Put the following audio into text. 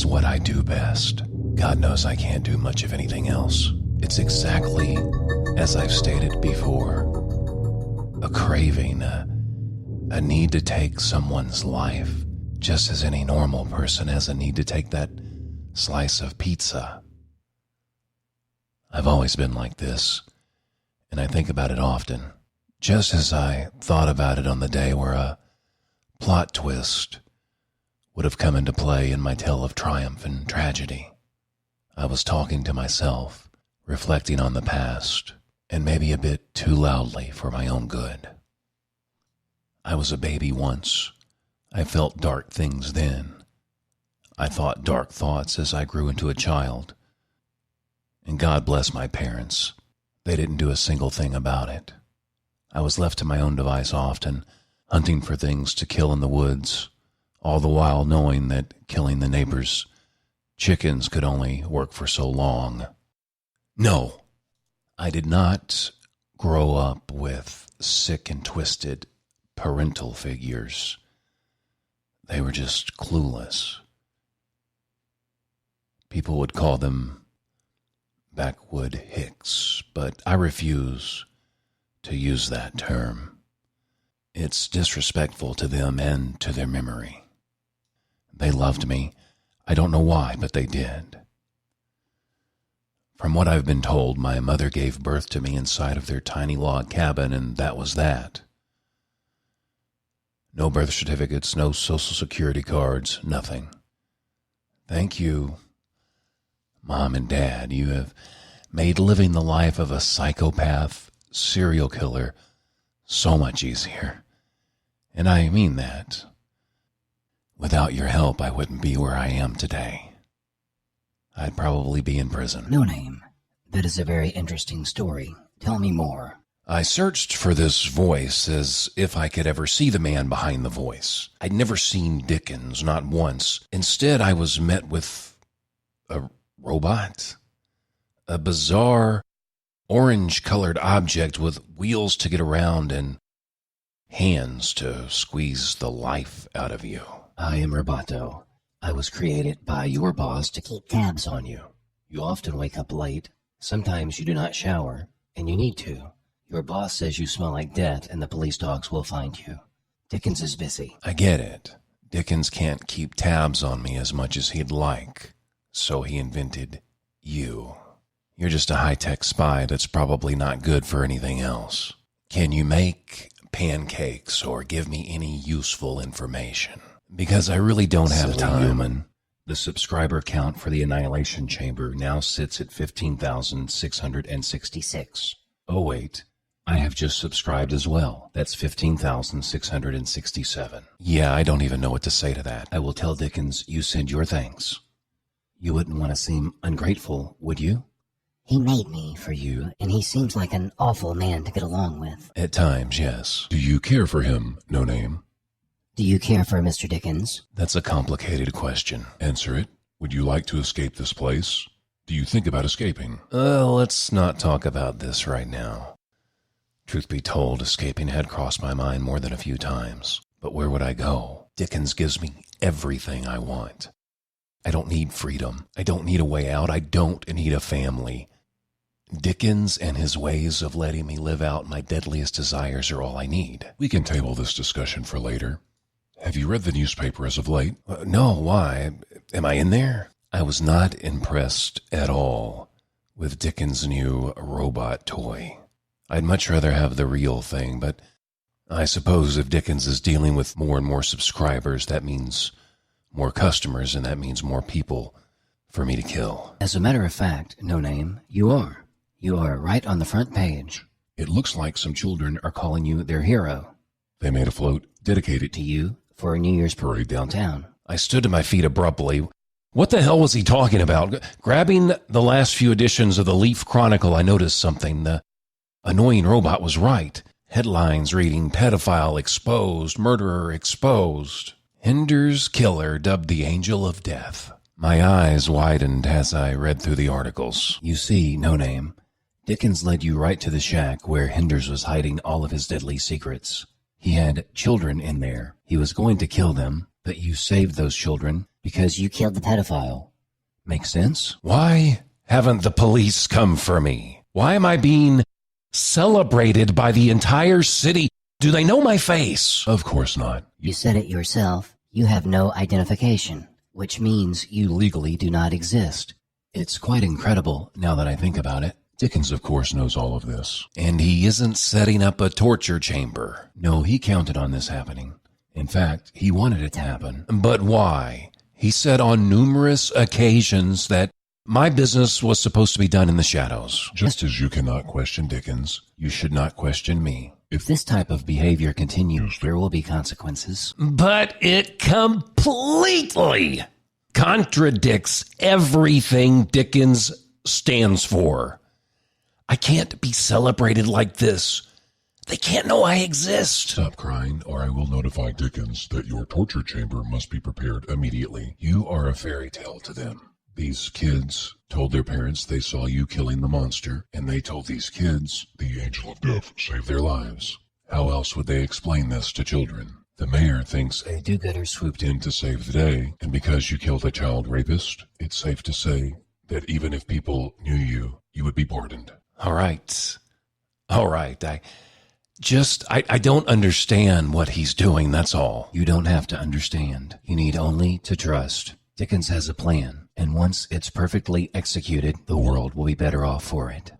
is what I do best. God knows I can't do much of anything else. It's exactly as I've stated before. A craving, a need to take someone's life, just as any normal person has a need to take that slice of pizza. I've always been like this, and I think about it often, just as I thought about it on the day where a plot twist would have come into play in my tale of triumph and tragedy. I was talking to myself, reflecting on the past, and maybe a bit too loudly for my own good. I was a baby once. I felt dark things then. I thought dark thoughts as I grew into a child. And God bless my parents. They didn't do a single thing about it. I was left to my own device often, hunting for things to kill in the woods, all the while knowing that killing the neighbor's chickens could only work for so long. No, I did not grow up with sick and twisted parental figures. They were just clueless. People would call them backwood hicks, but I refuse to use that term. It's disrespectful to them and to their memory. They loved me. I don't know why, but they did. From what I've been told, my mother gave birth to me inside of their tiny log cabin, and that was that. No birth certificates, no social security cards, nothing. Thank you, Mom and Dad. You have made living the life of a psychopath, serial killer so much easier. And I mean that. Without your help, I wouldn't be where I am today. I'd probably be in prison. No Name. That is a very interesting story. Tell me more. I searched for this voice as if I could ever see the man behind the voice. I'd never seen Dickens, not once. Instead, I was met with a robot. A bizarre, orange-colored object with wheels to get around and hands to squeeze the life out of you. I am Roboto. I was created by your boss to keep tabs on you. You often wake up late. Sometimes you do not shower, and you need to. Your boss says you smell like death, and the police dogs will find you. Dickens is busy. I get it. Dickens can't keep tabs on me as much as he'd like, so he invented you. You're just a high-tech spy that's probably not good for anything else. Can you make pancakes or give me any useful information? Because I really don't have time. Human. The subscriber count for the Annihilation Chamber now sits at 15,666. Oh, wait. I have just subscribed as well. That's 15,667. Yeah, I don't even know what to say to that. I will tell Dickens you send your thanks. You wouldn't want to seem ungrateful, would you? He made me for you, and he seems like an awful man to get along with. At times, yes. Do you care for him, No Name? Do you care for Mr. Dickens? That's a complicated question. Answer it. Would you like to escape this place? Do you think about escaping? Let's not talk about this right now. Truth be told, escaping had crossed my mind more than a few times. But where would I go? Dickens gives me everything I want. I don't need freedom. I don't need a way out. I don't need a family. Dickens and his ways of letting me live out my deadliest desires are all I need. We can table this discussion for later. Have you read the newspaper as of late? No, why? Am I in there? I was not impressed at all with Dickens' new robot toy. I'd much rather have the real thing, but I suppose if Dickens is dealing with more and more subscribers, that means more customers, and that means more people for me to kill. As a matter of fact, No Name, you are. You are right on the front page. It looks like some children Are calling you their hero. They made a float dedicated To you for a New Year's parade downtown. I stood to my feet abruptly. What the hell was he talking about? Grabbing the last few editions of the Leaf Chronicle, I noticed something. The annoying robot was right. Headlines reading, pedophile exposed, murderer exposed. Hinder's killer dubbed the Angel of Death. My eyes widened as I read through the articles. You see, No Name, Dickens led you right to the shack where Hinders was hiding all of his deadly secrets. He had children in there. He was going to kill them, but you saved those children Because you killed the pedophile. Make sense? Why haven't the police come for me? Why am I being celebrated by the entire city? Do they know my face? Of course not. You said it yourself. You have no identification, which means you legally do not exist. It's quite incredible now that I think about it. Dickens, of course, knows all of this. And he isn't setting up a torture chamber. No, he counted on this happening. In fact, he wanted it to happen. But why? He said on numerous occasions that my business was supposed to be done in the shadows. Just as you cannot question Dickens, You should not question me. If this type of behavior continues, there will be consequences. But it completely contradicts everything Dickens stands for. I can't be celebrated like this. They can't know I exist. stop crying, or I will notify Dickens that your torture chamber must be prepared immediately. You are a fairy tale to them. These kids told their parents they saw you killing the monster, and they told these kids the angel of death saved their lives. How else would they explain this to children? The mayor thinks a do-gooder swooped in to save the day, and because you killed a child rapist, it's safe to say that even if people knew you, you would be pardoned. All right. I don't understand what he's doing, that's all. You don't have to understand. You need only to trust. Dickens has a plan, and once it's perfectly executed, the world will be better off for it.